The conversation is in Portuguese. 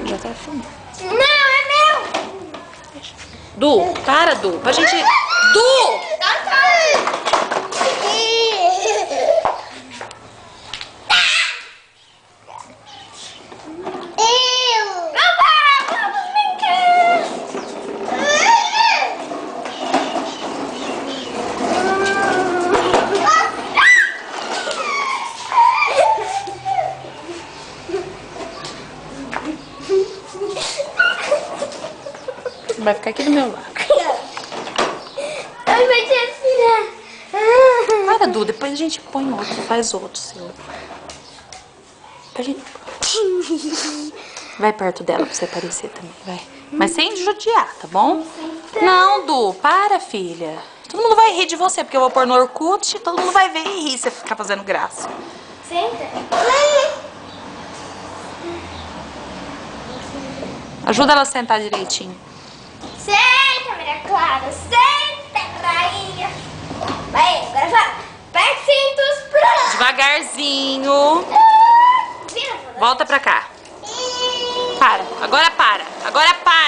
Já tá filmando. Não, é meu! Du, para, Du. Pra gente... Du! Vai ficar aqui do meu lado. Ai, vai te aspirar. Para, Du. Depois a gente põe outro. Faz outro seu. Pra gente... Vai perto dela pra você aparecer também, vai. Mas sem judiar, tá bom? Não, Du. Para, filha. Todo mundo vai rir de você, porque eu vou pôr no Orkut. Todo mundo vai ver e rir se você ficar fazendo graça. Senta. Ajuda ela a sentar direitinho. Senta, Maria Clara. Senta, rainha. Vai, agora vai. Aperta cintos. Pronto. Devagarzinho. Vira, Volta pra cá. Para. Agora para. Agora para.